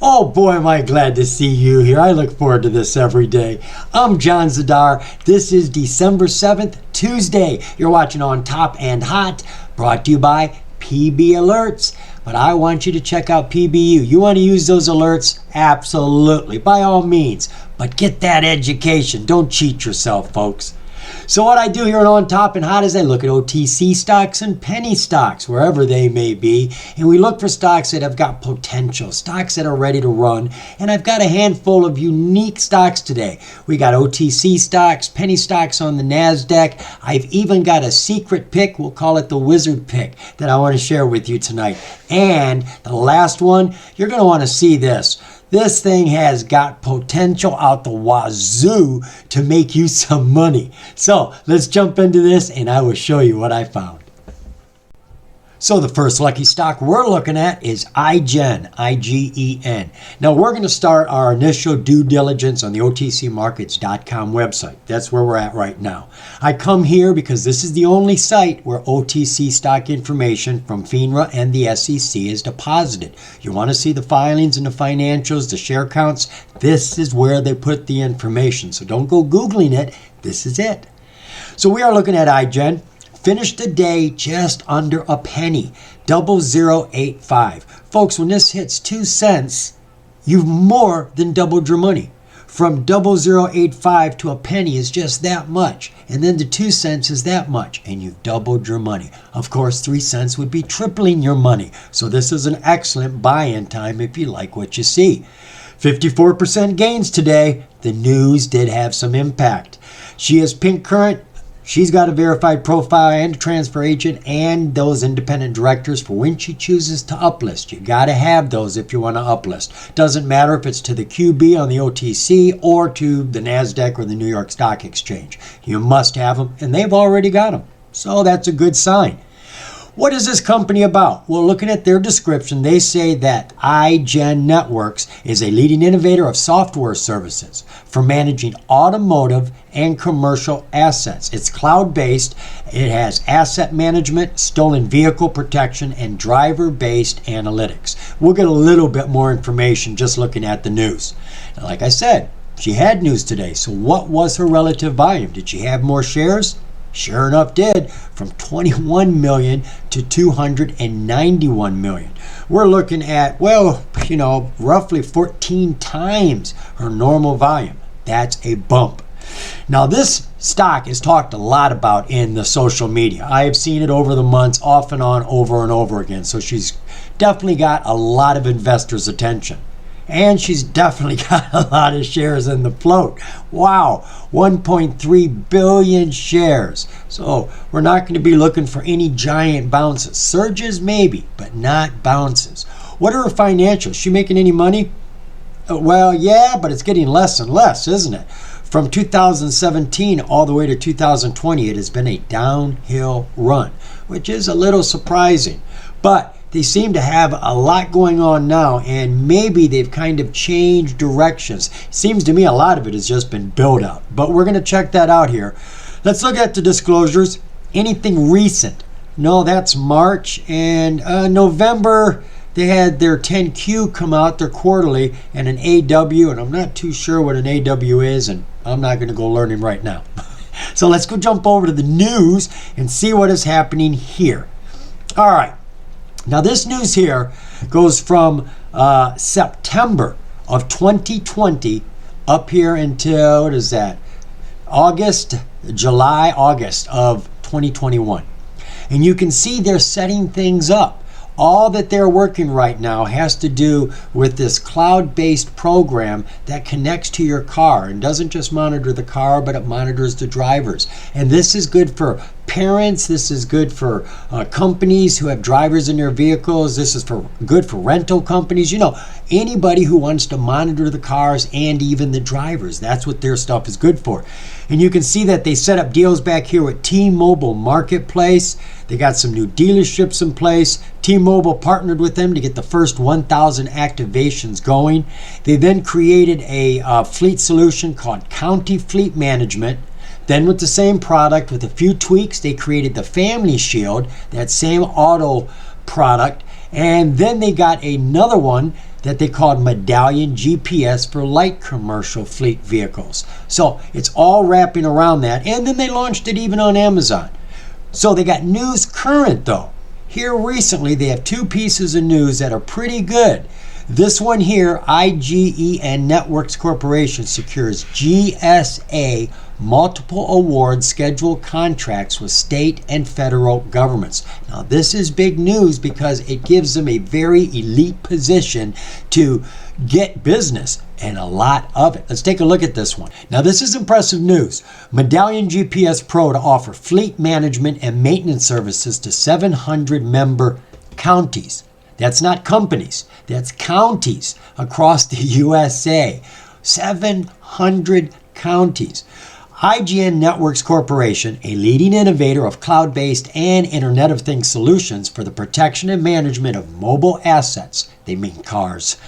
Oh boy, am I glad to see you here. I look forward to this every day. I'm John Zidar. This is December 7th, Tuesday. You're watching On Top and Hot, brought to you by PB Alerts. But I want you to check out PBU. You want to use those alerts? Absolutely, by all means. But get that education. Don't cheat yourself, folks. So what I do here on Top and Hot is I look at OTC stocks and penny stocks, wherever they may be, and we look for stocks that have got potential, stocks that are ready to run, and I've got a handful of unique stocks today. We got OTC stocks, penny stocks on the NASDAQ. I've even got a secret pick, we'll call it the wizard pick, that I want to share with you tonight. And the last one, you're going to want to see this. This thing has got potential out the wazoo to make you some money. So let's jump into this and I will show you what I found. So the first lucky stock we're looking at is IGEN, I-G-E-N. Now we're going to start our initial due diligence on the OTCmarkets.com website. That's where we're at right now. I come here because this is the only site where OTC stock information from FINRA and the SEC is deposited. You want to see the filings and the financials, the share counts? This is where they put the information. So don't go Googling it. This is it. So we are looking at IGEN. Finished the day just under a penny, 0085. Folks, when this hits 2 cents, you've more than doubled your money. From 0085 to a penny is just that much. And then to 2 cents is that much. And you've doubled your money. Of course, 3 cents would be tripling your money. So this is an excellent buy-in time if you like what you see. 54% gains today. The news did have some impact. She is pink current. She's got a verified profile and a transfer agent and those independent directors for when she chooses to uplist. You got to have those if you want to uplist. Doesn't matter if it's to the QB on the OTC or to the NASDAQ or the New York Stock Exchange. You must have them, and they've already got them. So that's a good sign. What is this company about? Well, looking at their description, they say that IGEN Networks is a leading innovator of software services for managing automotive and commercial assets. It's cloud-based. It has asset management, stolen vehicle protection, and driver-based analytics. We'll get a little bit more information just looking at the news. Now, like I said, she had news today. So what was her relative volume? Did she have more shares? Sure enough did, from 21 million to 291 million. We're looking at, well, roughly 14 times her normal volume. That's a bump. Now this stock is talked a lot about in the social media. I have seen it over the months, off and on, over and over again. So she's definitely got a lot of investors' attention. And she's definitely got a lot of shares in the float. Wow, 1.3 billion shares. So we're not going to be looking for any giant bounces. Surges maybe, but not bounces. What are her financials? Is she making any money? Well, yeah, but it's getting less and less, isn't it? From 2017 all the way to 2020, it has been a downhill run, which is a little surprising. But they seem to have a lot going on now, and maybe they've kind of changed directions. Seems to me a lot of it has just been built up, but we're going to check that out here. Let's look at the disclosures. Anything recent? No, that's March, and November they had their 10Q come out, their quarterly, and an AW, and I'm not too sure what an AW is, and I'm not going to go learning right now. So let's go jump over to the news and see what is happening here. All right. Now this news here goes from September of 2020 up here until, what is that, July, August of 2021. And you can see they're setting things up. All that they're working right now has to do with this cloud-based program that connects to your car and doesn't just monitor the car, but it monitors the drivers. And this is good for parents. This is good for companies who have drivers in their vehicles. This is good for rental companies. Anybody who wants to monitor the cars and even the drivers. That's what their stuff is good for. And you can see that they set up deals back here with T-Mobile Marketplace. They got some new dealerships in place. T-Mobile partnered with them to get the first 1,000 activations going. They then created a fleet solution called County Fleet Management. Then with the same product, with a few tweaks, they created the Family Shield, that same auto product. And then they got another one that they called Medallion GPS for light commercial fleet vehicles. So it's all wrapping around that. And then they launched it even on Amazon. So they got news current though. Here recently, they have two pieces of news that are pretty good. This one here, IGEN Networks Corporation secures GSA multiple award scheduled contracts with state and federal governments. Now this is big news because it gives them a very elite position to get business, and a lot of it. Let's take a look at this one. Now this is impressive news. Medallion GPS Pro to offer fleet management and maintenance services to 700 member counties. That's not companies, that's counties across the USA. 700 counties. IGEN Networks Corporation, a leading innovator of cloud-based and Internet of Things solutions for the protection and management of mobile assets, they mean cars,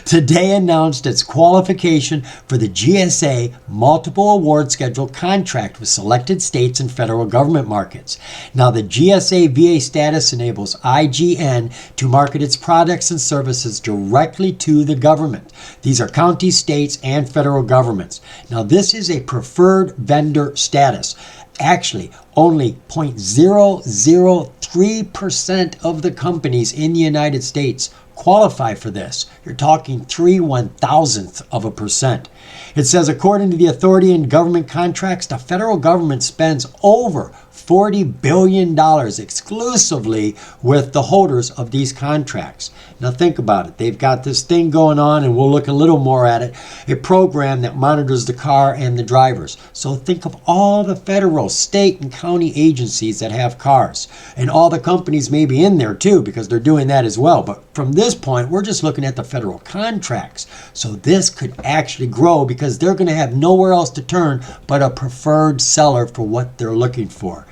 today announced its qualification for the GSA multiple award schedule contract with selected states and federal government markets. Now the GSA VA status enables IGN to market its products and services directly to the government. These are counties, states, and federal governments. Now this is a preferred vendor status. Actually, only 0.003% of the companies in the United States qualify for this. You're talking 0.03%. It says, according to the authority in government contracts, the federal government spends over $40 billion exclusively with the holders of these contracts. Now think about it. They've got this thing going on, and we'll look a little more at it, a program that monitors the car and the drivers. So think of all the federal, state, and county agencies that have cars. And all the companies may be in there too, because they're doing that as well. But from this point, we're just looking at the federal contracts. So this could actually grow because they're going to have nowhere else to turn but a preferred seller for what they're looking for.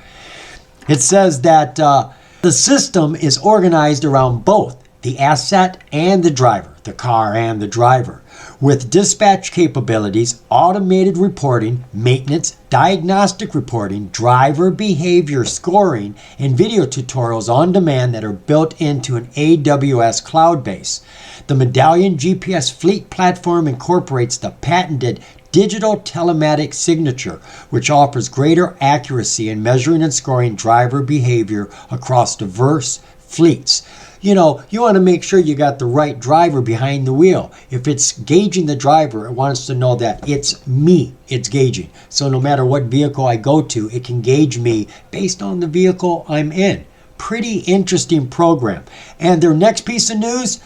It says that the system is organized around both the asset and the driver, the car and the driver, with dispatch capabilities, automated reporting, maintenance, diagnostic reporting, driver behavior scoring, and video tutorials on demand that are built into an AWS cloud base. The Medallion GPS Fleet platform incorporates the patented digital telematic signature, which offers greater accuracy in measuring and scoring driver behavior across diverse fleets. You know, you want to make sure you got the right driver behind the wheel. If it's gauging the driver, it wants to know that it's me it's gauging. So no matter what vehicle I go to, it can gauge me based on the vehicle I'm in. Pretty interesting program. And their next piece of news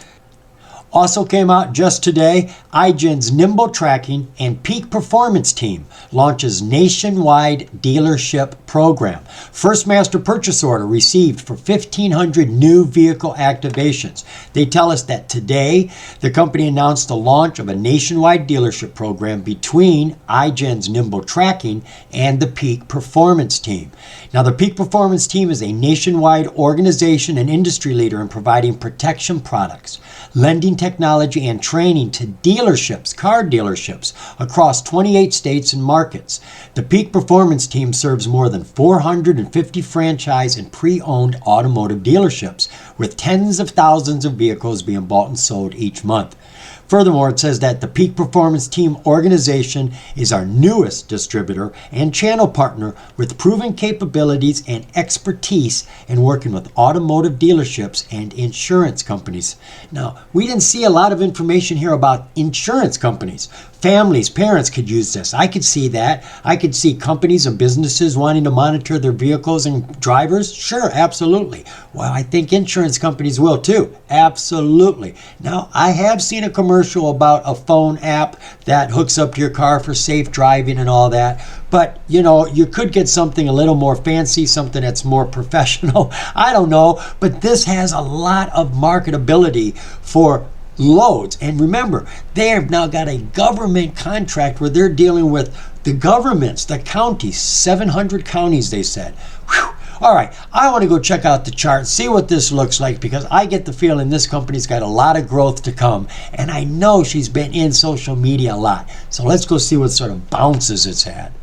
also came out just today. IGEN's Nimble Tracking and Peak Performance team launches nationwide dealership program. First master purchase order received for 1,500 new vehicle activations. They tell us that today the company announced the launch of a nationwide dealership program between IGEN's Nimble Tracking and the Peak Performance team. Now the Peak Performance team is a nationwide organization and industry leader in providing protection products, lending technology, and training to dealerships, car dealerships, across 28 states and markets. The Peak Performance team serves more than 450 franchise and pre-owned automotive dealerships, with tens of thousands of vehicles being bought and sold each month. Furthermore, it says that the Peak Performance Team organization is our newest distributor and channel partner with proven capabilities and expertise in working with automotive dealerships and insurance companies. Now, we didn't see a lot of information here about insurance companies. Families, parents could use this. I could see that. I could see companies and businesses wanting to monitor their vehicles and drivers. Sure, absolutely. Well, I think insurance companies will too. Absolutely. Now, I have seen a commercial about a phone app that hooks up to your car for safe driving and all that. But, you know, you could get something a little more fancy, something that's more professional. I don't know. But this has a lot of marketability for loads. And remember, they have now got a government contract where they're dealing with the governments, the counties, 700 counties, they said. Whew. All right, I want to go check out the chart, see what this looks like, because I get the feeling this company's got a lot of growth to come. And I know she's been in social media a lot. So let's go see what sort of bounces it's had.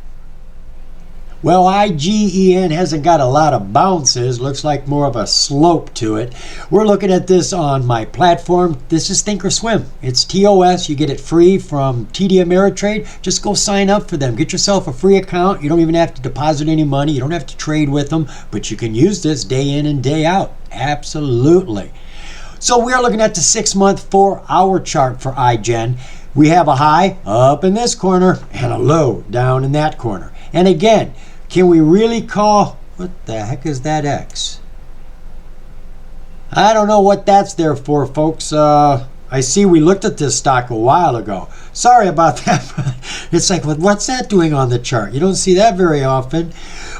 Well, IGEN hasn't got a lot of bounces. Looks like more of a slope to it. We're looking at this on my platform. This is Think or Swim. It's TOS. You get it free from TD Ameritrade. Just go sign up for them. Get yourself a free account. You don't even have to deposit any money. You don't have to trade with them, but you can use this day in and day out. Absolutely. So we're looking at the 6-month 4-hour chart for IGEN. We have a high up in this corner and a low down in that corner. And again, can we really call, what the heck is that X? I don't know what that's there for, folks. I see we looked at this stock a while ago. Sorry about that. It's like, what's that doing on the chart? You don't see that very often.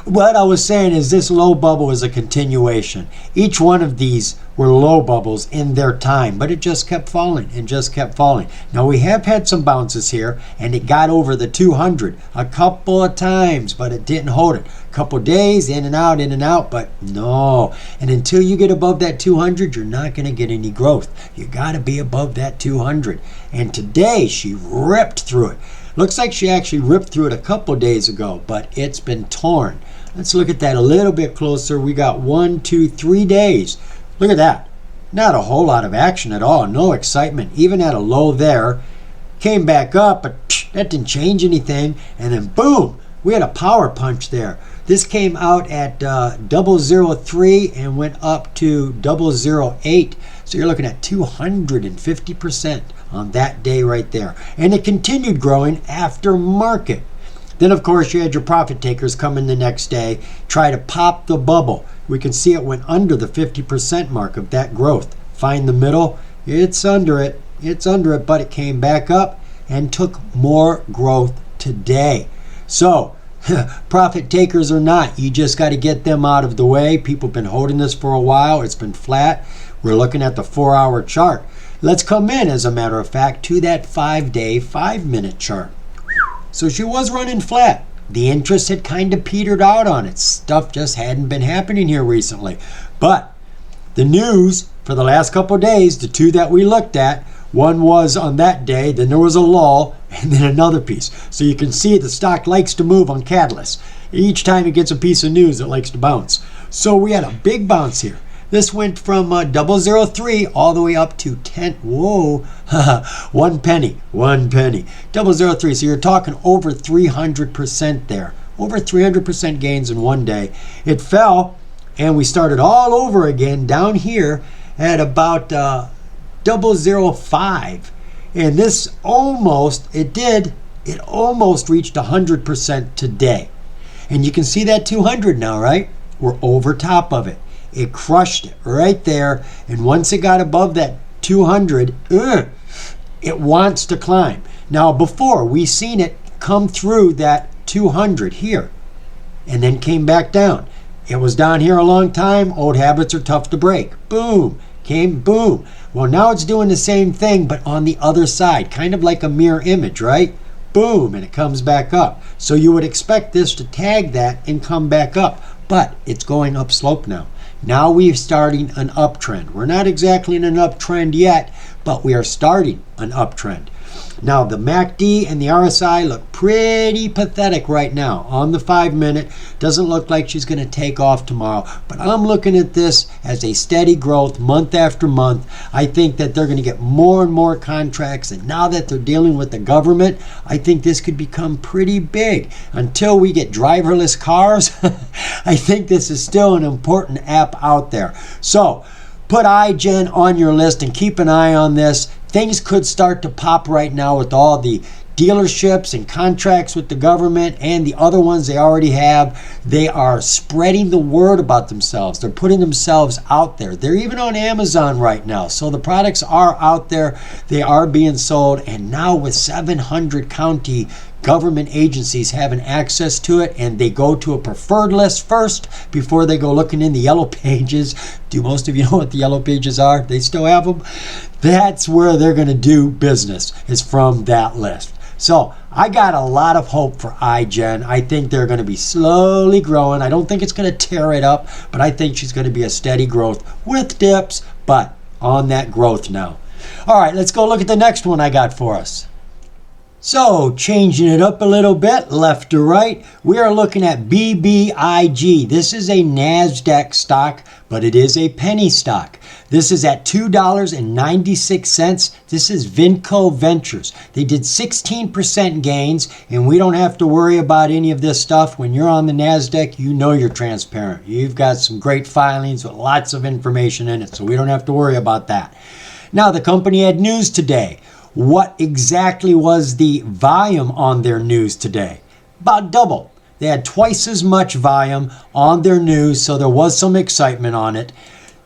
What I was saying is this low bubble is a continuation. Each one of these were low bubbles in their time, but it just kept falling and just kept falling. Now we have had some bounces here, and it got over the 200 a couple of times, but it didn't hold it. A couple days in and out, but no. And until you get above that 200, you're not going to get any growth. You got to be above that 200. And today she ripped through it. Looks like she actually ripped through it a couple days ago, but it's been torn. Let's look at that a little bit closer. We got 1, 2, 3 days. Look at that. Not a whole lot of action at all. No excitement. Even at a low there. Came back up, but that didn't change anything. And then boom, we had a power punch there. This came out at 003 and went up to 008. So you're looking at 250% on that day right there. And it continued growing after market. Then, of course, you had your profit takers come in the next day, try to pop the bubble. We can see it went under the 50% mark of that growth. Find the middle. It's under it. It's under it, but it came back up and took more growth today. So, profit takers or not, you just got to get them out of the way. People have been holding this for a while. It's been flat. We're looking at the 4-hour chart. Let's come in, as a matter of fact, to that 5-day, 5-minute chart. So she was running flat. The interest had kind of petered out on it. Stuff just hadn't been happening here recently. But the news for the last couple of days, the two that we looked at, one was on that day, then there was a lull, and then another piece. So you can see the stock likes to move on catalyst. Each time it gets a piece of news, it likes to bounce. So we had a big bounce here. This went from 003 all the way up to 10. Whoa, 1 penny, 1 penny. 003. So you're talking over 300% there. Over 300% gains in one day. It fell, and we started all over again down here at about 005. And this almost, it almost reached 100% today. And you can see that 200 now, right? We're over top of it. It crushed it right there, and once it got above that 200, it wants to climb. Now, before, we seen it come through that 200 here, and then came back down. It was down here a long time. Old habits are tough to break. Boom, came, boom. Well, now it's doing the same thing, but on the other side, kind of like a mirror image, right? Boom, and it comes back up. So you would expect this to tag that and come back up, but it's going upslope now. Now we're starting an uptrend. We're not exactly in an uptrend yet, but we are starting an uptrend. Now the MACD and the RSI look pretty pathetic right now. On the 5-minute, doesn't look like she's going to take off tomorrow. But I'm looking at this as a steady growth month after month. I think that they're going to get more and more contracts. And now that they're dealing with the government, I think this could become pretty big. Until we get driverless cars, I think this is still an important app out there. So put IGEN on your list and keep an eye on this. Things could start to pop right now with all the dealerships and contracts with the government and the other ones they already have. They are spreading the word about themselves. They're putting themselves out there. They're even on Amazon right now. So the products are out there. They are being sold. And now with 700 county government agencies having access to it, and they go to a preferred list first before they go looking in the yellow pages. Do most of you know what the yellow pages are? They still have them. That's where they're going to do business, is from that list. So I got a lot of hope for IGEN. I think they're going to be slowly growing. I don't think it's going to tear it up, but I think she's going to be a steady growth with dips, but on that growth now. All right, let's go look at the next one I got for us. So, changing it up a little bit, left to right, we are looking at BBIG. This is a NASDAQ stock, but it is a penny stock. This is at $2.96. This is Vinco Ventures. They did 16% gains, and we don't have to worry about any of this stuff. When you're on the NASDAQ, you know you're transparent. You've got some great filings with lots of information in it, so we don't have to worry about that. Now, the company had news today. What exactly was the volume on their news today? About double. They had twice as much volume on their news, so there was some excitement on it.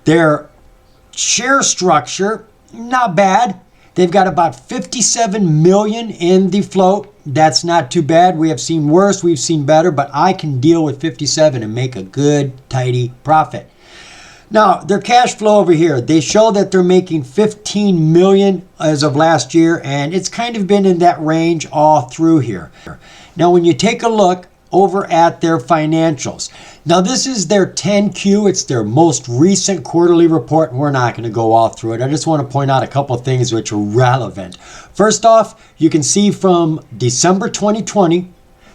Their share structure, not bad. They've got about 57 million in the float. That's not too bad. We have seen worse, we've seen better, but I can deal with 57 and make a good, tidy profit. Now, their cash flow over here, they show that they're making 15 million as of last year, and it's kind of been in that range all through here. Now, when you take a look over at their financials, now this is their 10Q, it's their most recent quarterly report, and we're not going to go all through it. I just want to point out a couple of things which are relevant. First off, you can see from December 2020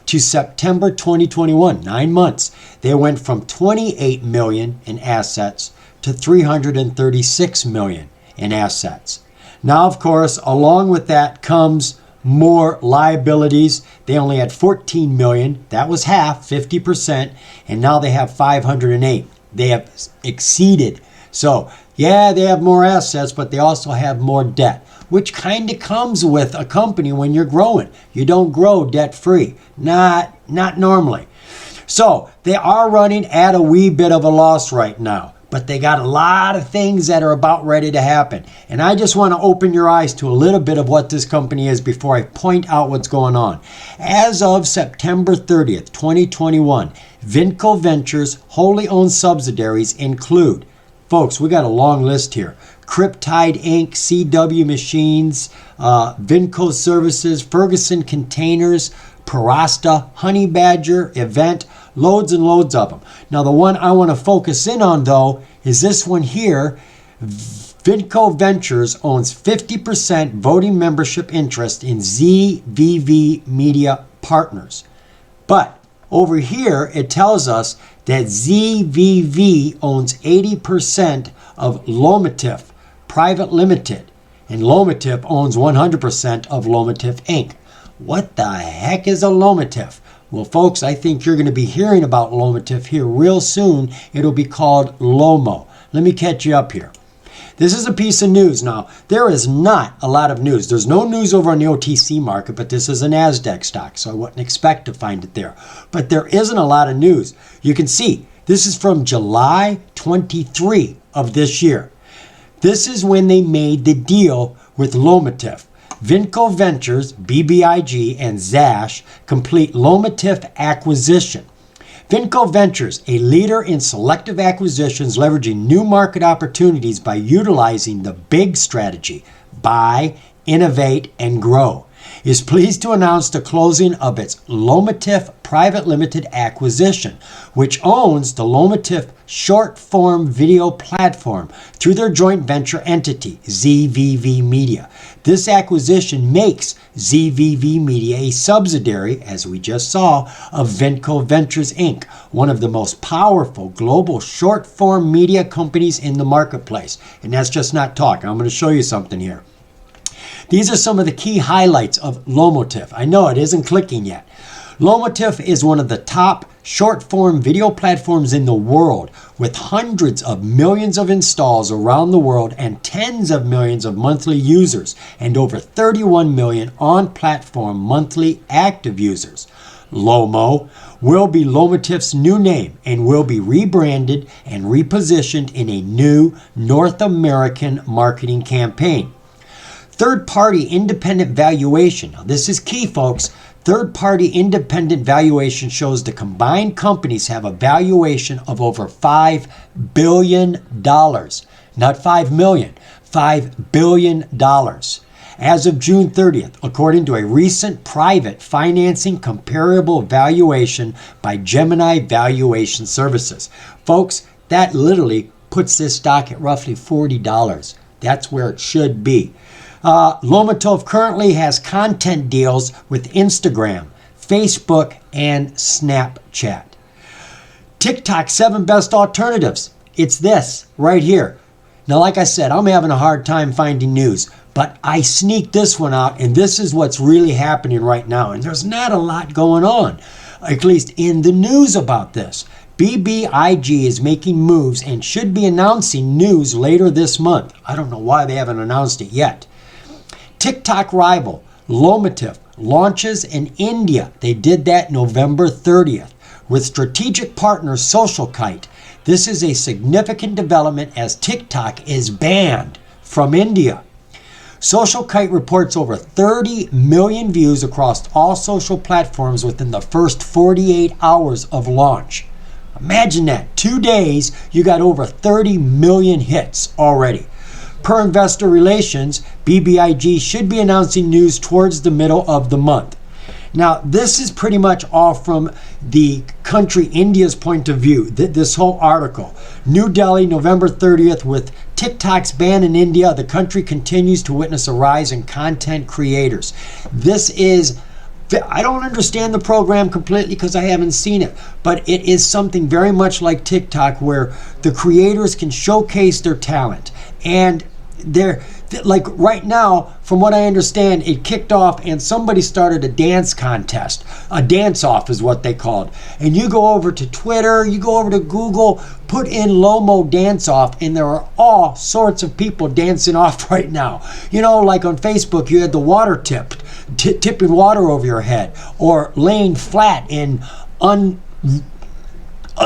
to September 2021, 9 months, they went from 28 million in assets to 336 million in assets. Now, of course, along with that comes more liabilities. They only had 14 million. That was half, 50%, and now they have 508. They have exceeded. So, yeah, they have more assets, but they also have more debt, which kind of comes with a company when you're growing. You don't grow debt-free. Not normally. So they are running at a wee bit of a loss right now, but they got a lot of things that are about ready to happen. And I just want to open your eyes to a little bit of what this company is before I point out what's going on. As of September 30th, 2021, Vinco Ventures wholly owned subsidiaries include, folks, we got a long list here. Cryptide Inc., CW Machines, Vinco Services, Ferguson Containers, Parasta, Honey Badger, Event, loads and loads of them. Now, the one I want to focus in on, though, is this one here. Vinco Ventures owns 50% voting membership interest in ZVV Media Partners. But over here, it tells us that ZVV owns 80% of Lomotif Private Limited, and Lomotif owns 100% of Lomotif Inc. What the heck is a Lomotif? Well, folks, I think you're going to be hearing about Lomotif here real soon. It'll be called Lomo. Let me catch you up here. This is a piece of news. Now, there is not a lot of news. There's no news over on the OTC market, but this is a NASDAQ stock, so I wouldn't expect to find it there. But there isn't a lot of news. You can see this is from July 23 of this year. This is when they made the deal with Lomotif. Vinco Ventures, BBIG, and Zash complete Lomotif acquisition. Vinco Ventures, a leader in selective acquisitions leveraging new market opportunities by utilizing the BIG strategy, buy, innovate, and grow, is pleased to announce the closing of its Lomotif Private Limited acquisition, which owns the Lomotif short-form video platform through their joint venture entity, ZVV Media. This acquisition makes ZVV Media a subsidiary, as we just saw, of Vinco Ventures Inc., one of the most powerful global short-form media companies in the marketplace. And that's just not talk. I'm going to show you something here. These are some of the key highlights of Lomotif. I know it isn't clicking yet. Lomotif is one of the top short-form video platforms in the world, with hundreds of millions of installs around the world and tens of millions of monthly users and over 31 million on-platform monthly active users. Lomo will be Lomotif's new name and will be rebranded and repositioned in a new North American marketing campaign. Third-party independent valuation. Now, this is key, folks. Third-party independent valuation shows the combined companies have a valuation of over $5 billion. Not 5 million, $5 billion. As of June 30th, according to a recent private financing comparable valuation by Gemini Valuation Services. Folks, that literally puts this stock at roughly $40. That's where it should be. Lomatov currently has content deals with Instagram, Facebook, and Snapchat. TikTok 7 best alternatives. It's this right here. Now, like I said, I'm having a hard time finding news, but I sneaked this one out, and this is what's really happening right now. And there's not a lot going on, at least in the news about this. BBIG is making moves and should be announcing news later this month. I don't know why they haven't announced it yet. TikTok rival Lomatov launches in India. They did that November 30th with strategic partner SocialKite. This is a significant development as TikTok is banned from India. SocialKite reports over 30 million views across all social platforms within the first 48 hours of launch. Imagine that. 2 days, you got over 30 million hits already. Per Investor Relations, BBIG should be announcing news towards the middle of the month. Now, this is pretty much all from the country India's point of view, this whole article. New Delhi, November 30th, with TikTok's ban in India, the country continues to witness a rise in content creators. This is, I don't understand the program completely because I haven't seen it, but it is something very much like TikTok where the creators can showcase their talent. And they're like right now, from what I understand, it kicked off and somebody started a dance contest. A dance-off is what they called. And you go over to Twitter, you go over to Google, put in Lomo dance-off, and there are all sorts of people dancing off right now. You know, like on Facebook, you had the water tipping water over your head, or laying flat in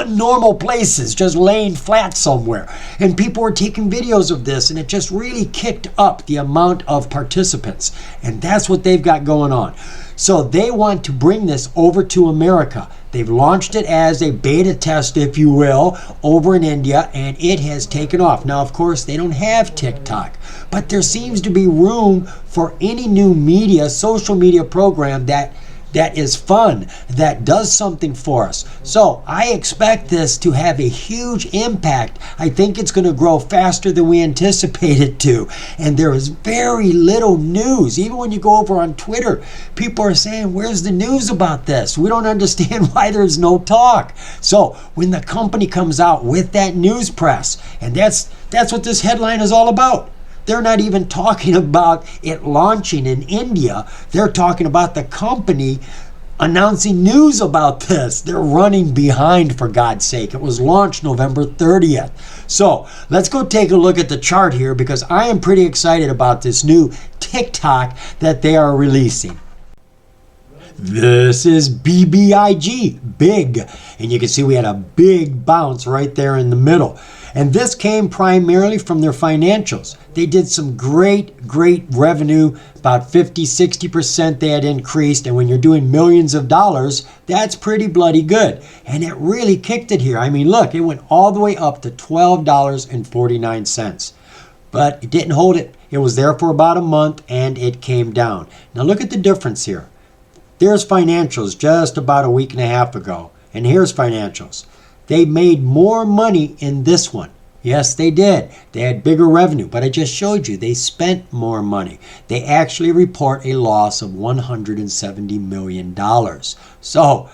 normal places, just laying flat somewhere. And people were taking videos of this, and it just really kicked up the amount of participants. And that's what they've got going on. So they want to bring this over to America. They've launched it as a beta test, if you will, over in India, and it has taken off. Now, of course, they don't have TikTok, but there seems to be room for any new media, social media program that is fun, that does something for us. So I expect this to have a huge impact. I think it's going to grow faster than we anticipate it to. And there is very little news. Even when you go over on Twitter, people are saying, where's the news about this? We don't understand why there's no talk. So when the company comes out with that news press, and that's what this headline is all about. They're not even talking about it launching in India. They're talking about the company announcing news about this. They're running behind, for God's sake. It was launched November 30th. So let's go take a look at the chart here because I am pretty excited about this new TikTok that they are releasing. This is BBIG, big. And you can see we had a big bounce right there in the middle. And this came primarily from their financials. They did some great revenue, about 50-60% they had increased. And when you're doing millions of dollars, that's pretty bloody good. And it really kicked it here. I mean, look, it went all the way up to $12.49. But it didn't hold it. It was there for about a month and it came down. Now look at the difference here. There's financials just about a week and a half ago. And here's financials. They made more money in this one. Yes, they did. They had bigger revenue, but I just showed you they spent more money. They actually report a loss of $170 million. So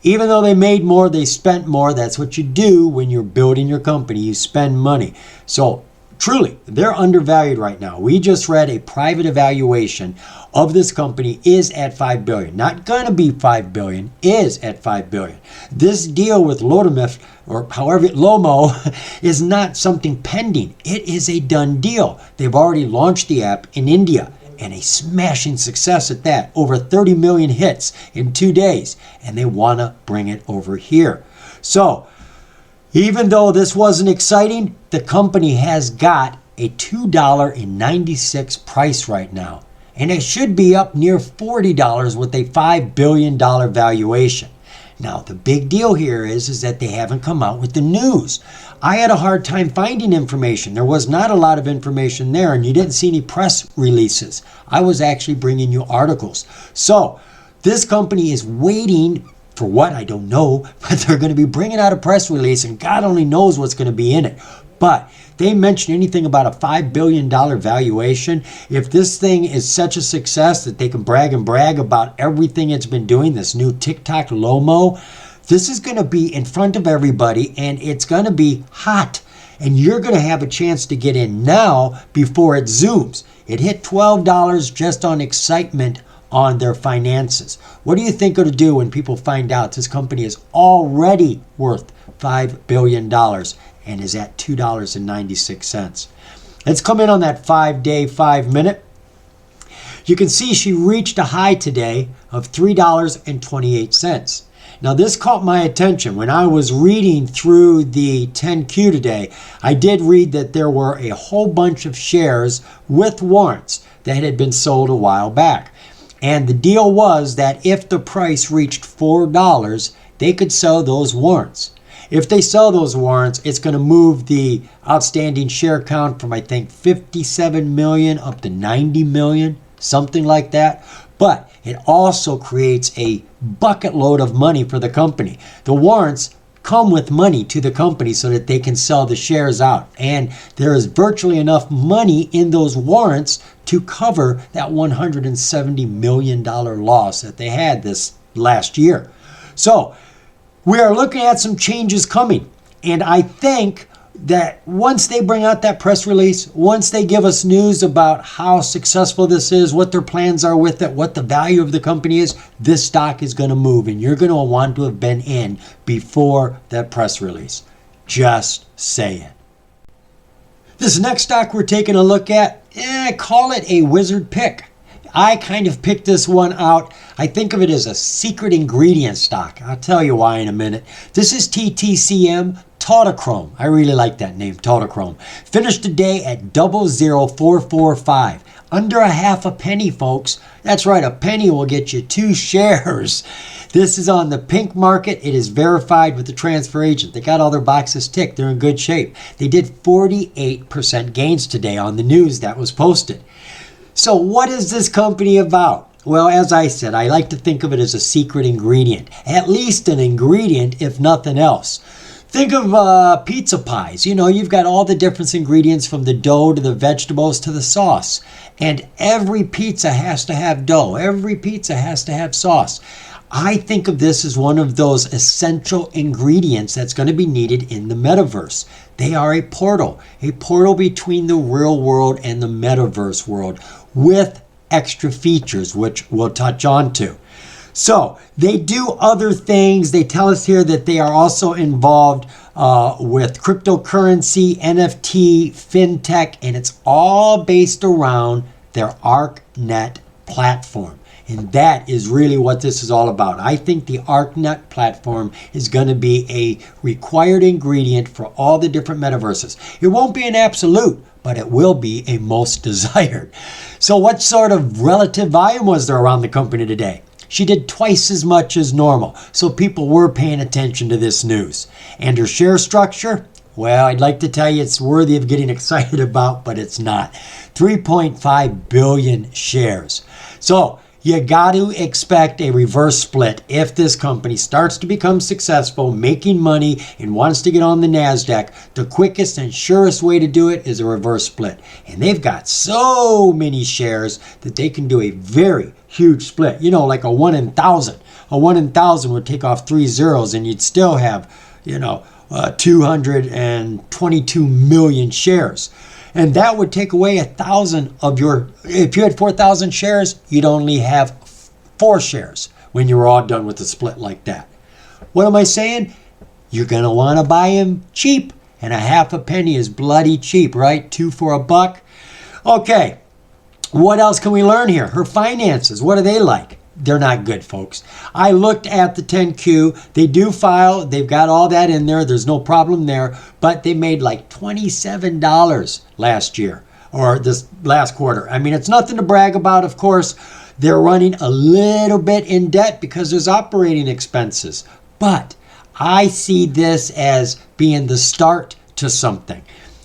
even though they made more, they spent more. That's what you do when you're building your company. You spend money. So truly, they're undervalued right now. We just read a private evaluation of this company is at $5 billion. Not gonna be $5 billion, is at $5 billion. This deal with Lomotiv, or however Lomo, is not something pending. It is a done deal. They've already launched the app in India, and a smashing success at that. Over 30 million hits in 2 days, and they wanna bring it over here. So, even though this wasn't exciting, the company has got a $2.96 price right now. And it should be up near $40 with a $5 billion valuation. Now, the big deal here is that they haven't come out with the news. I had a hard time finding information. There was not a lot of information there, and you didn't see any press releases. I was actually bringing you articles. So, this company is waiting for what, I don't know, but they're going to be bringing out a press release, and God only knows what's going to be in it. But they mention anything about a $5 billion valuation, if this thing is such a success that they can brag about everything it's been doing, this new TikTok Lomo, this is going to be in front of everybody and it's going to be hot. And you're going to have a chance to get in now before it zooms. It hit $12 just on excitement on their finances. What do you think it'll do when people find out this company is already worth $5 billion and is at $2.96? Let's come in on that 5-day, 5-minute. You can see she reached a high today of $3.28. Now this caught my attention. When I was reading through the 10Q today, I did read that there were a whole bunch of shares with warrants that had been sold a while back. And the deal was that if the price reached $4, they could sell those warrants. If they sell those warrants, it's going to move the outstanding share count from, I think, 57 million up to 90 million, something like that. But it also creates a bucket load of money for the company. The warrants come with money to the company so that they can sell the shares out. And there is virtually enough money in those warrants to cover that $170 million loss that they had this last year. So we are looking at some changes coming. And I think that once they bring out that press release, once they give us news about how successful this is, what their plans are with it, what the value of the company is, this stock is going to move and you're going to want to have been in before that press release. Just saying. This next stock we're taking a look at, call it a wizard pick. I kind of picked this one out. I think of it as a secret ingredient stock. I'll tell you why in a minute. This is TTCM. Tautochrome. I really like that name, Tautochrome. Finished today at 00445. Under a half a penny, folks. That's right, a penny will get you 2 shares. This is on the pink market. It is verified with the transfer agent. They got all their boxes ticked. They're in good shape. They did 48% gains today on the news that was posted. So what is this company about? Well, as I said, I like to think of it as a secret ingredient. At least an ingredient, if nothing else. Think of pizza pies. You know, you've got all the different ingredients from the dough to the vegetables to the sauce. And every pizza has to have dough. Every pizza has to have sauce. I think of this as one of those essential ingredients that's going to be needed in the metaverse. They are a portal between the real world and the metaverse world with extra features, which we'll touch on to. So they do other things. They tell us here that they are also involved with cryptocurrency, NFT, fintech, and it's all based around their ArcNet platform. And that is really what this is all about. I think the ArcNet platform is going to be a required ingredient for all the different metaverses. It won't be an absolute, but it will be a most desired. So what sort of relative volume was there around the company today? She did twice as much as normal, so people were paying attention to this news. And her share structure? Well, I'd like to tell you it's worthy of getting excited about, but it's not. 3.5 billion shares. So you got to expect a reverse split if this company starts to become successful, making money, and wants to get on the NASDAQ. The quickest and surest way to do it is a reverse split. And they've got so many shares that they can do a very huge split. You know, like a 1 in 1,000. A 1 in 1,000 would take off 3 zeros and you'd still have, 222 million shares. And that would take away 1,000 of your, if you had 4,000 shares, you'd only have 4 shares when you were all done with the split like that. What am I saying? You're going to want to buy them cheap. And a half a penny is bloody cheap, right? 2 for $1. Okay. What else can we learn here? Her finances, what are they like? They're not good, folks. I looked at the 10Q. They do file. They've got all that in there. There's no problem there. But they made like $27 last year or this last quarter. I mean, it's nothing to brag about, of course. They're running a little bit in debt because there's operating expenses. But I see this as being the start to something.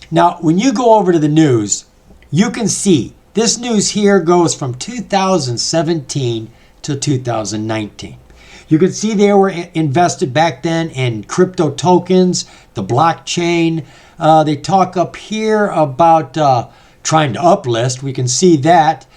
Now, when you go over to the news, you can see this news here goes from 2017 to 2019. You can see they were invested back then in crypto tokens, the blockchain, They talk up here about trying to uplist. We can see that.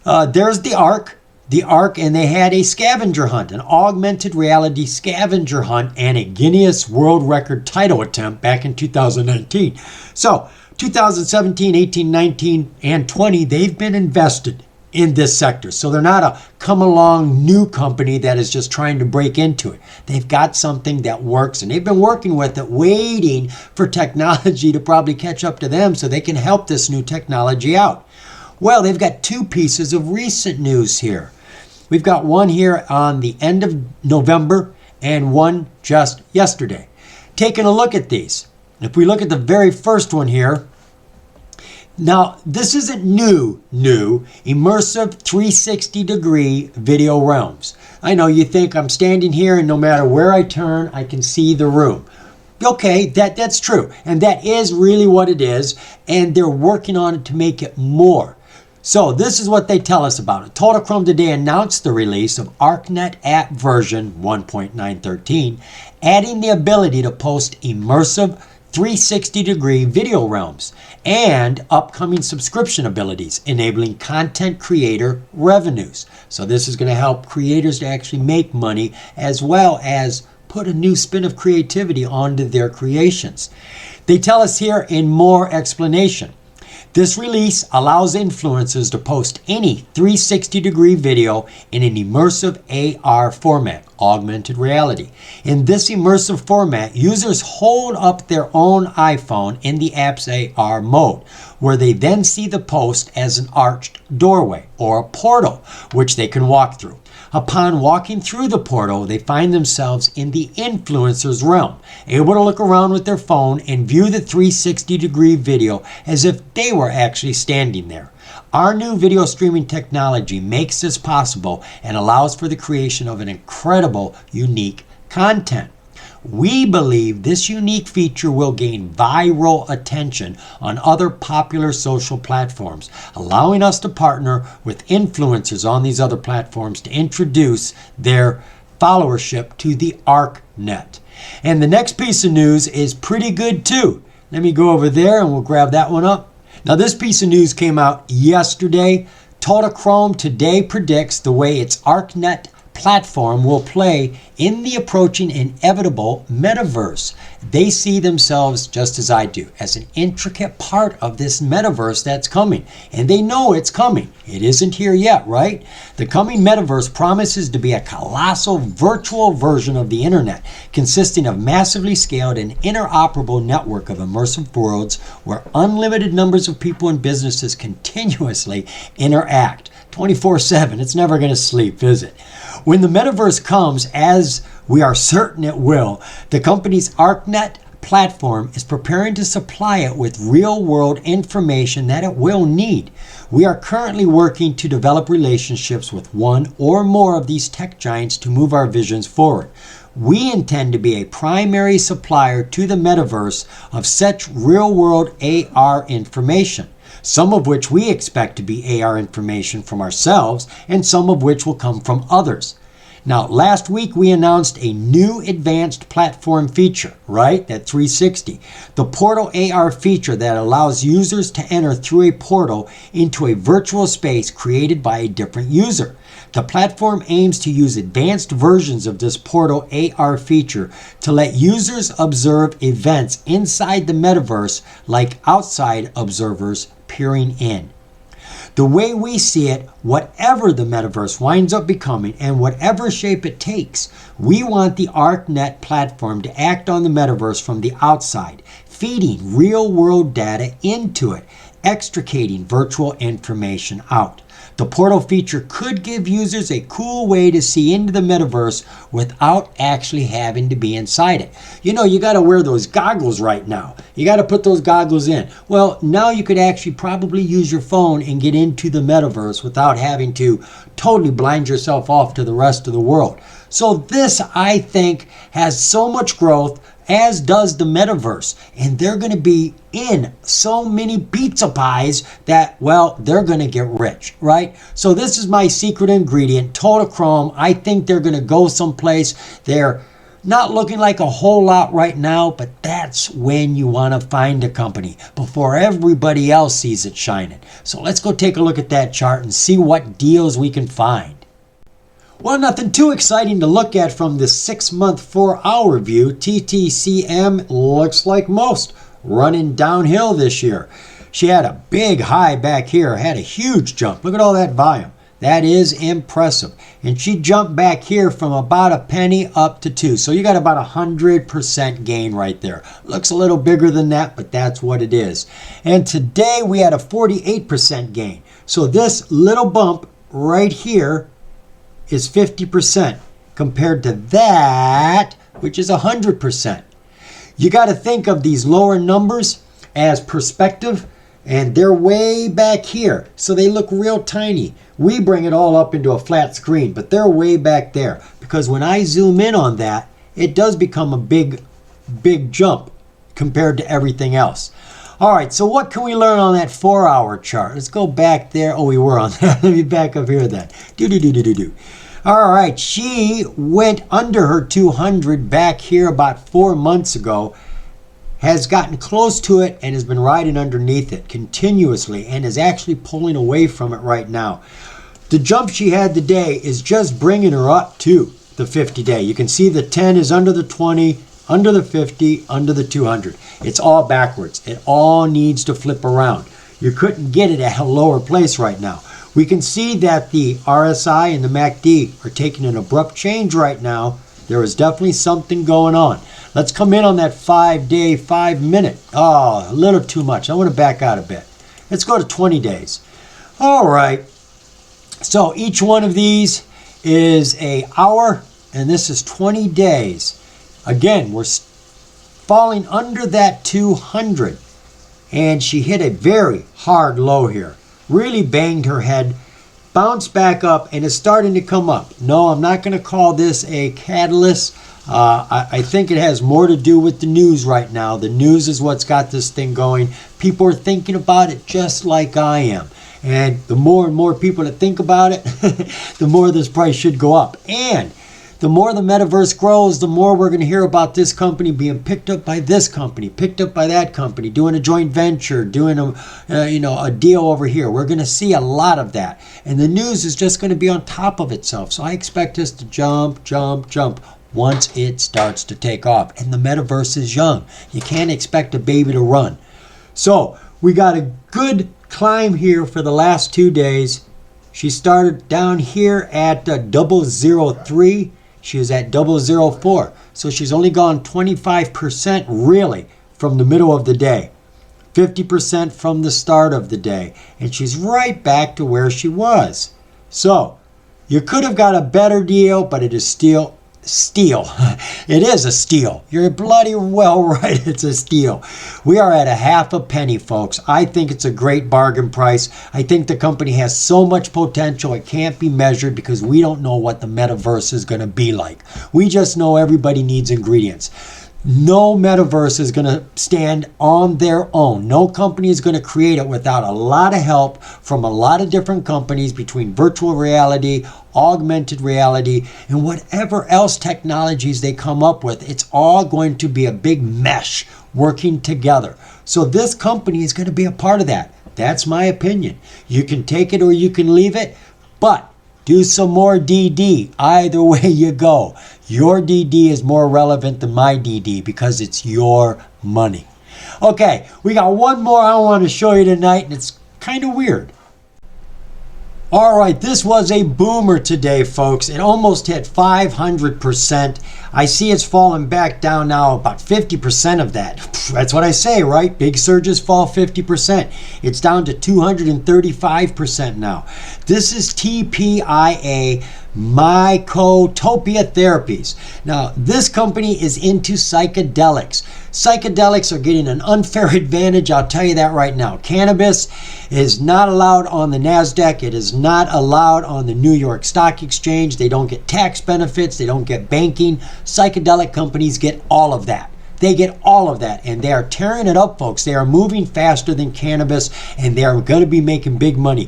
There's the ARK. And they had a scavenger hunt, an augmented reality scavenger hunt, and a Guinness World Record title attempt back in 2019. So 2017, 18, 19, and 20, they've been invested in this sector. So they're not a come along new company that is just trying to break into it. They've got something that works, and they've been working with it, waiting for technology to probably catch up to them so they can help this new technology out. Well, they've got two pieces of recent news here. We've got one here on the end of November and one just yesterday. Taking a look at these. If we look at the very first one here, now this isn't new, immersive 360-degree video realms. I know you think I'm standing here and no matter where I turn, I can see the room. Okay, that's true. And that is really what it is. And they're working on it to make it more. So this is what they tell us about it. Totochrome today announced the release of ArcNet app version 1.913, adding the ability to post immersive 360-degree video realms and upcoming subscription abilities, enabling content creator revenues. So this is going to help creators to actually make money as well as put a new spin of creativity onto their creations. They tell us here in more explanation. This release allows influencers to post any 360-degree video in an immersive AR format, augmented reality. In this immersive format, users hold up their own iPhone in the app's AR mode, where they then see the post as an arched doorway or a portal, which they can walk through. Upon walking through the portal, they find themselves in the influencer's realm, able to look around with their phone and view the 360-degree video as if they were actually standing there. Our new video streaming technology makes this possible and allows for the creation of an incredible, unique content. We believe this unique feature will gain viral attention on other popular social platforms, allowing us to partner with influencers on these other platforms to introduce their followership to the ArcNet. And the next piece of news is pretty good too. Let me go over there and we'll grab that one up. Now this piece of news came out yesterday. Totochrome today predicts the way its ArcNet platform will play in the approaching inevitable metaverse. They see themselves, just as I do, as an intricate part of this metaverse that's coming. And they know it's coming. It isn't here yet, right? The coming metaverse promises to be a colossal virtual version of the internet, consisting of massively scaled and interoperable network of immersive worlds where unlimited numbers of people and businesses continuously interact 24/7. It's never going to sleep, is it? When the metaverse comes, as we are certain it will, the company's ArcNet platform is preparing to supply it with real-world information that it will need. We are currently working to develop relationships with one or more of these tech giants to move our visions forward. We intend to be a primary supplier to the metaverse of such real-world AR information, some of which we expect to be AR information from ourselves and some of which will come from others. Now, last week we announced a new advanced platform feature, right? That 360. The Portal AR feature that allows users to enter through a portal into a virtual space created by a different user. The platform aims to use advanced versions of this Portal AR feature to let users observe events inside the metaverse like outside observers peering in. The way we see it, whatever the metaverse winds up becoming and whatever shape it takes, we want the ArcNet platform to act on the metaverse from the outside, feeding real-world data into it, extricating virtual information out. The portal feature could give users a cool way to see into the metaverse without actually having to be inside it. You know, you got to wear those goggles right now. You got to put those goggles in. Well, now you could actually probably use your phone and get into the metaverse without having to totally blind yourself off to the rest of the world. So this, I think, has so much growth, as does the metaverse. And they're going to be in so many pizza pies that, well, they're going to get rich, right? So this is my secret ingredient, Totochrome. I think they're going to go someplace. They're Not looking like a whole lot right now, but that's when you want to find a company before everybody else sees it shining. So let's go take a look at that chart and see what deals we can find. Well, nothing too exciting to look at from this 6-month 4-hour view. TTCM looks like most, running downhill this year. She had a big high back here, had a huge jump. Look at all that volume. That is impressive. And she jumped back here from about a penny up to 2. So you got about 100% gain right there. Looks a little bigger than that, but that's what it is. And today we had a 48% gain. So this little bump right here is 50% compared to that, which is 100%. You got to think of these lower numbers as perspective, and they're way back here, so they look real tiny. We bring it all up into a flat screen, but they're way back there, because when I zoom in on that, it does become a big jump compared to everything else. All right, so what can we learn on that 4-hour chart? Let's go back there. Oh, we were on that. Let me back up here then. All right, she went under her 200 back here about 4 months ago, has gotten close to it and has been riding underneath it continuously and is actually pulling away from it right now. The jump she had today is just bringing her up to the 50-day. You can see the 10 is under the 20, under the 50, under the 200. It's all backwards. It all needs to flip around. You couldn't get it at a lower place right now. We can see that the RSI and the MACD are taking an abrupt change right now. There is definitely something going on. Let's come in on that 5-day, 5-minute. Oh, a little too much. I want to back out a bit. Let's go to 20 days. All right. So each one of these is an hour, and this is 20 days. Again, we're falling under that 200, and she hit a very hard low here. Really banged her head, bounced back up, and is starting to come up. No, I'm not going to call this a catalyst. I think it has more to do with the news right now. The news is what's got this thing going. People are thinking about it just like I am. And the more and more people that think about it, the more this price should go up. And the more the metaverse grows, the more we're going to hear about this company being picked up by this company, picked up by that company, doing a joint venture, doing a deal over here. We're going to see a lot of that. And the news is just going to be on top of itself. So I expect us to jump once it starts to take off. And the metaverse is young. You can't expect a baby to run. So we got a good climb here for the last 2 days. She started down here at 003. She is at 004. So she's only gone 25% really from the middle of the day. 50% from the start of the day. And she's right back to where she was. So you could have got a better deal, but it is still steal. It is a steal. You're bloody well right. It's a steal. We are at a half a penny, folks. I think it's a great bargain price. I think the company has so much potential. It can't be measured because we don't know what the metaverse is going to be like. We just know everybody needs ingredients. No metaverse is going to stand on their own. No company is going to create it without a lot of help from a lot of different companies between virtual reality, augmented reality, and whatever else technologies they come up with. It's all going to be a big mesh working together. So this company is going to be a part of that. That's my opinion. You can take it or you can leave it, but do some more DD. Either way you go. Your DD is more relevant than my DD because it's your money. Okay, we got one more I want to show you tonight, and it's kind of weird. All right, this was a boomer today, folks. It almost hit 500%. I see it's fallen back down now about 50% of that. That's what I say, right? Big surges fall 50%. It's down to 235% now. This is TPIA, Mycotopia Therapies. Now, this company is into psychedelics. Psychedelics are getting an unfair advantage, I'll tell you that right now. Cannabis is not allowed on the NASDAQ. It is not allowed on the New York Stock Exchange. They don't get tax benefits. They don't get banking. Psychedelic companies get all of that. They get all of that, and they are tearing it up, folks. They are moving faster than cannabis, and they are going to be making big money.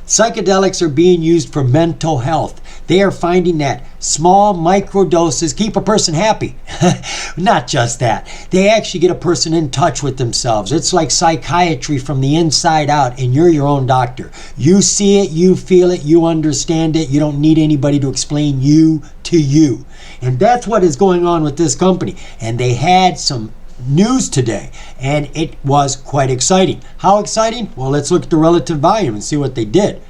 Psychedelics are being used for mental health. They are finding that small microdoses keep a person happy. Not just that. They actually get a person in touch with themselves. It's like psychiatry from the inside out, and you're your own doctor. You see it, you feel it, you understand it. You don't need anybody to explain you to you. And that's what is going on with this company. And they had some news today, and it was quite exciting. How exciting? Well, let's look at the relative volume and see what they did.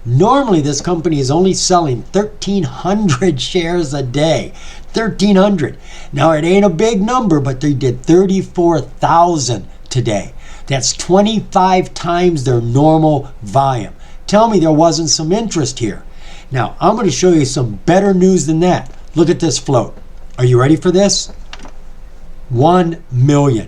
Normally, this company is only selling 1,300 shares a day. 1,300. Now, it ain't a big number, but they did 34,000 today. That's 25 times their normal volume. Tell me there wasn't some interest here. Now, I'm going to show you some better news than that. Look at this float. Are you ready for this? 1 million.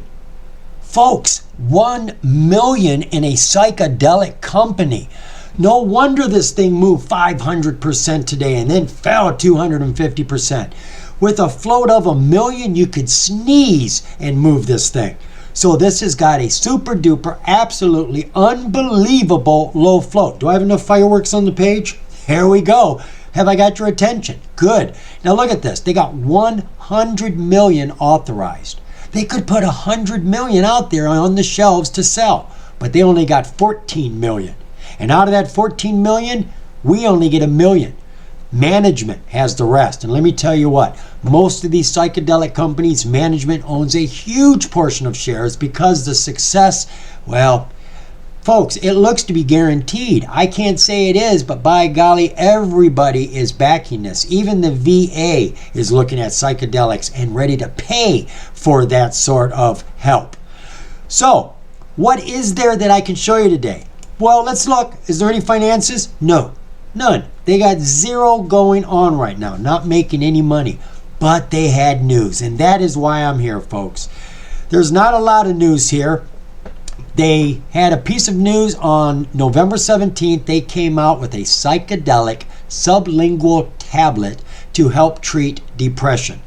Folks, 1 million in a psychedelic company. No wonder this thing moved 500% today and then fell 250%. With a float of 1 million, you could sneeze and move this thing. So this has got a super duper, absolutely unbelievable low float. Do I have enough fireworks on the page? Here we go. Have I got your attention? Good. Now look at this. They got 100 million authorized. They could put 100 million out there on the shelves to sell, but they only got 14 million. And out of that 14 million, we only get 1 million. Management has the rest. And let me tell you what, most of these psychedelic companies, management owns a huge portion of shares because the success, well, folks, it looks to be guaranteed. I can't say it is, but by golly, everybody is backing this. Even the VA is looking at psychedelics and ready to pay for that sort of help. So, what is there that I can show you today? Well, let's look. Is there any finances? No, none. They got zero going on right now, not making any money. But they had news, and that is why I'm here, folks. There's not a lot of news here. They had a piece of news on November 17th. They came out with a psychedelic sublingual tablet to help treat depression.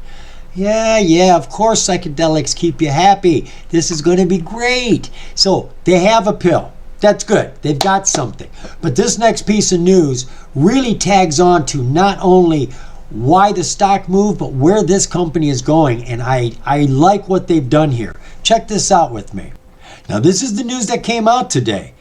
Yeah, of course psychedelics keep you happy. This is going to be great. So they have a pill. That's good. They've got something. But this next piece of news really tags on to not only why the stock moved, but where this company is going. And I like what they've done here. Check this out with me. Now, this is the news that came out today.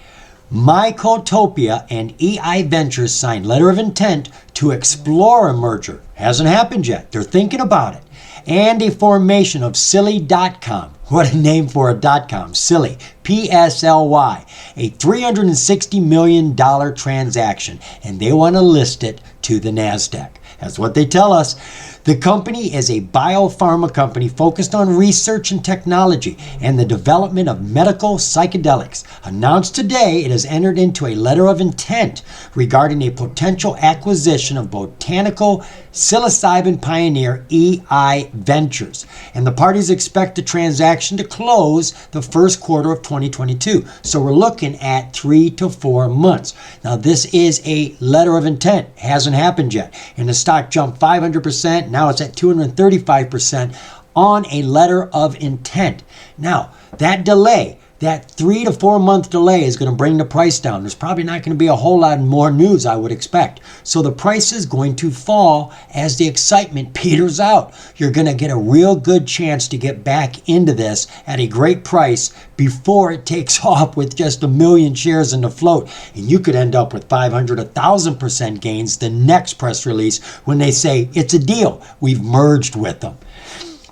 Mycotopia and EI Ventures signed letter of intent to explore a merger. Hasn't happened yet. They're thinking about it. And a formation of Silly.com. What a name for a .com. Silly. PSLY. A $360 million transaction. And they want to list it to the NASDAQ. That's what they tell us. The company is a biopharma company focused on research and technology and the development of medical psychedelics. Announced today, it has entered into a letter of intent regarding a potential acquisition of botanical psilocybin pioneer EI Ventures. And the parties expect the transaction to close the first quarter of 2022. So we're looking at 3 to 4 months. Now this is a letter of intent. It hasn't happened yet. And the stock jumped 500%. Now it's at 235% on a letter of intent. Now, that delay, that 3 to 4 month delay is going to bring the price down. There's probably not going to be a whole lot more news, I would expect. So the price is going to fall as the excitement peters out. You're going to get a real good chance to get back into this at a great price before it takes off with just 1 million shares in the float. And you could end up with 500, 1,000% gains the next press release when they say it's a deal. We've merged with them.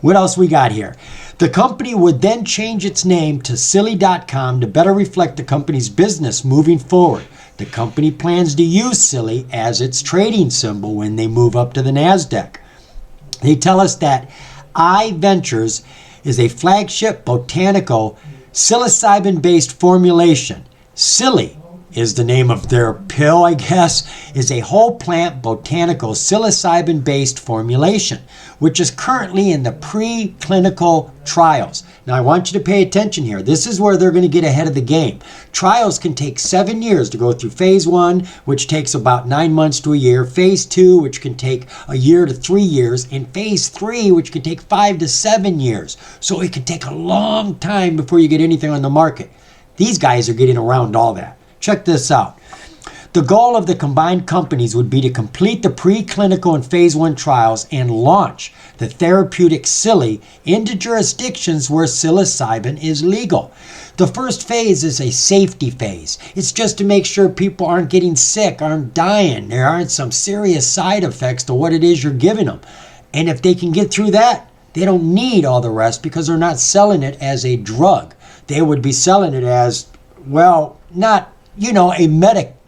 What else we got here? The company would then change its name to Silly.com to better reflect the company's business moving forward. The company plans to use Silly as its trading symbol when they move up to the NASDAQ. They tell us that EI Ventures is a flagship botanical psilocybin-based formulation. Silly is the name of their pill, I guess, is a whole plant botanical psilocybin-based formulation, which is currently in the preclinical trials. Now, I want you to pay attention here. This is where they're going to get ahead of the game. Trials can take 7 years to go through phase 1, which takes about 9 months to a year, phase 2, which can take a year to 3 years, and phase 3, which can take 5 to 7 years. So it can take a long time before you get anything on the market. These guys are getting around all that. Check this out. The goal of the combined companies would be to complete the preclinical and phase 1 trials and launch the therapeutic psylli into jurisdictions where psilocybin is legal. The first phase is a safety phase. It's just to make sure people aren't getting sick, aren't dying, there aren't some serious side effects to what it is you're giving them. And if they can get through that, they don't need all the rest because they're not selling it as a drug. They would be selling it as, well, not, a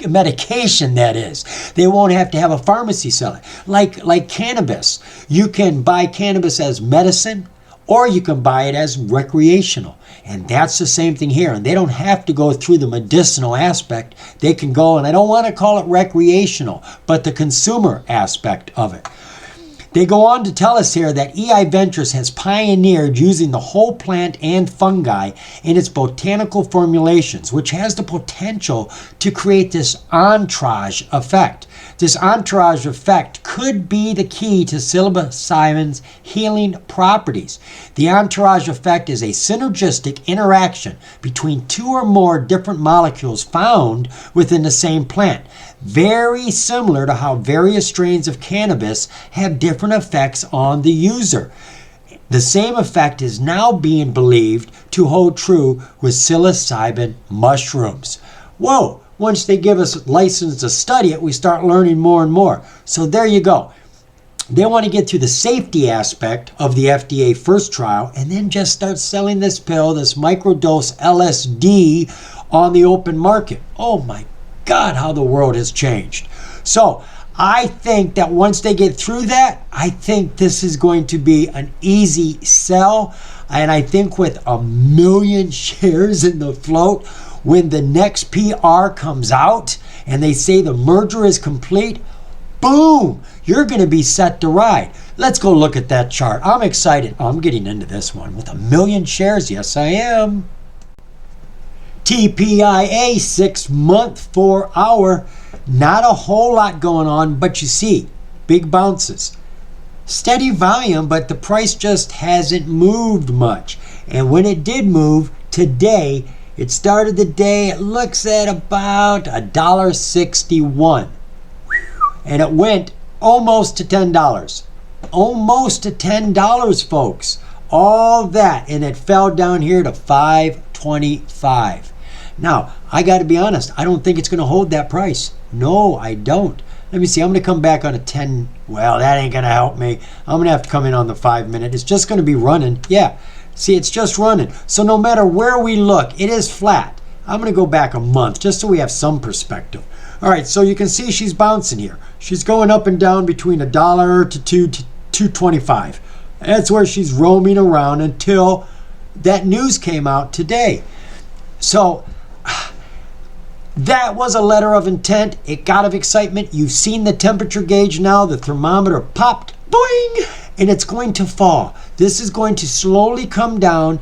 medication, that is. They won't have to have a pharmacy sell it. Like cannabis. You can buy cannabis as medicine, or you can buy it as recreational. And that's the same thing here. And they don't have to go through the medicinal aspect. They can go, and I don't want to call it recreational, but the consumer aspect of it. They go on to tell us here that EI Ventures has pioneered using the whole plant and fungi in its botanical formulations, which has the potential to create this entourage effect. This entourage effect could be the key to psilocybin's healing properties. The entourage effect is a synergistic interaction between 2 or more different molecules found within the same plant, very similar to how various strains of cannabis have different effects on the user. The same effect is now being believed to hold true with psilocybin mushrooms. Whoa! Once they give us license to study it, we start learning more and more. So there you go. They want to get through the safety aspect of the FDA first trial and then just start selling this pill, this microdose LSD, on the open market. Oh my God, how the world has changed. So I think that once they get through that, I think this is going to be an easy sell. And I think with 1 million shares in the float, when the next PR comes out and they say the merger is complete, boom, you're going to be set to ride. Let's go look at that chart. I'm excited. I'm getting into this one. With 1 million shares, yes I am. TPIA 6 month 4 hour. Not a whole lot going on, but you see, big bounces. Steady volume, but the price just hasn't moved much. And when it did move today, it started the day, it looks at about $1.61. And it went almost to $10. Almost to $10, folks. All that. And it fell down here to $5.25. Now, I got to be honest, I don't think it's going to hold that price. No, I don't. Let me see, I'm going to come back on a 10. Well, that ain't going to help me. I'm going to have to come in on the 5 minute. It's just going to be running. Yeah, see, it's just running. So no matter where we look, it is flat. I'm going to go back a month just so we have some perspective. All right, so you can see she's bouncing here. She's going up and down between $1 to $2.25. That's where she's roaming around until that news came out today. So that was a letter of intent. It got of excitement. You've seen the temperature gauge now. The thermometer popped, boing, and it's going to fall. This is going to slowly come down.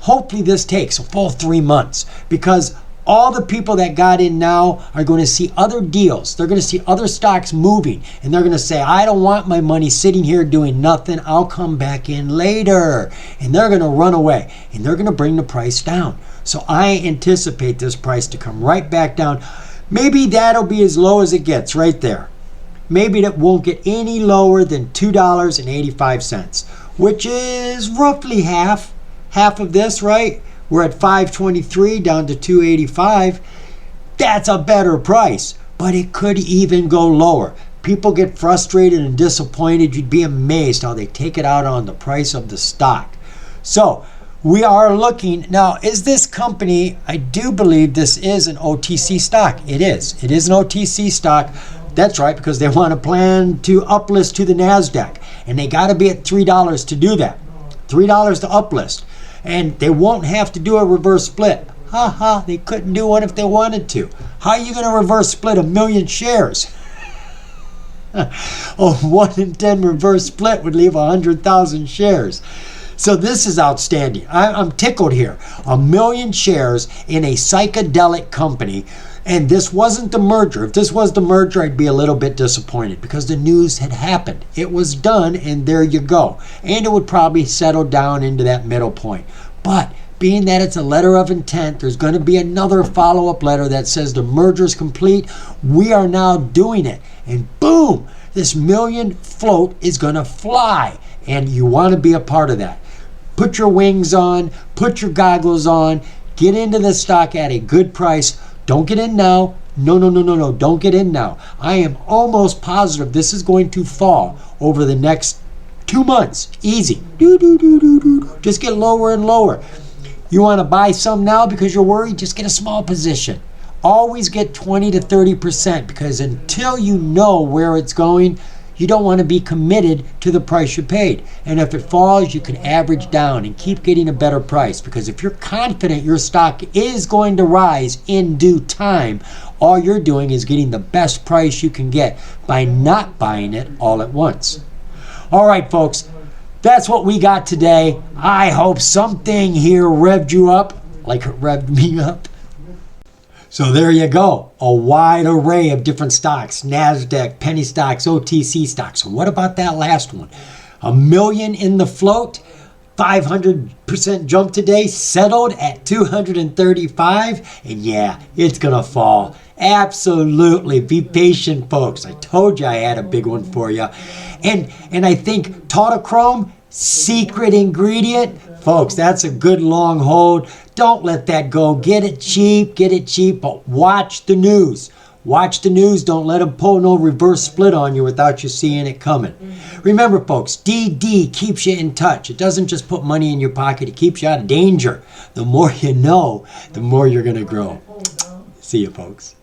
Hopefully this takes a full 3 months, because all the people that got in now are going to see other deals. They're going to see other stocks moving, and they're going to say, I don't want my money sitting here doing nothing. I'll come back in later. And they're going to run away, and they're going to bring the price down. So I anticipate this price to come right back down. Maybe that'll be as low as it gets right there. Maybe that won't get any lower than $2.85, which is roughly half of this, right? We're at $5.23 down to $2.85. That's a better price, but it could even go lower. People get frustrated and disappointed. You'd be amazed how they take it out on the price of the stock. So we are looking now. Is this company? I do believe this is an OTC stock. It is. It is an OTC stock. That's right, because they want to plan to uplist to the NASDAQ, and they got to be at $3 to do that. $3 to uplist. And they won't have to do a reverse split. Ha ha, they couldn't do one if they wanted to. How are you going to reverse split 1 million shares? Oh, 1 in 10 reverse split would leave 100,000 shares. So this is outstanding. I'm tickled here. 1 million shares in a psychedelic company. And this wasn't the merger. If this was the merger, I'd be a little bit disappointed because the news had happened. It was done, and there you go. And it would probably settle down into that middle point. But being that it's a letter of intent, there's going to be another follow-up letter that says the merger is complete. We are now doing it. And boom, this million float is going to fly. And you want to be a part of that. Put your wings on, put your goggles on, get into the stock at a good price. Don't get in now. No, don't get in now. I am almost positive this is going to fall over the next 2 months. Easy. Just get lower and lower. You want to buy some now because you're worried? Just get a small position. Always get 20 to 30% because until you know where it's going, you don't want to be committed to the price you paid. And if it falls, you can average down and keep getting a better price, because if you're confident your stock is going to rise in due time, all you're doing is getting the best price you can get by not buying it all at once. All right, folks, that's what we got today. I hope something here revved you up like it revved me up. So there you go, a wide array of different stocks, NASDAQ, penny stocks, OTC stocks. So what about that last one? $1 million in the float, 500% jump today, settled at 235, and yeah, it's gonna fall. Absolutely, be patient, folks. I told you I had a big one for you. And I think Tautochrome, secret ingredient, folks, that's a good long hold. Don't let that go. Get it cheap, but watch the news. Watch the news. Don't let them pull no reverse split on you without you seeing it coming. Remember, folks, DD keeps you in touch. It doesn't just put money in your pocket. It keeps you out of danger. The more you know, the more you're going to grow. See you, folks.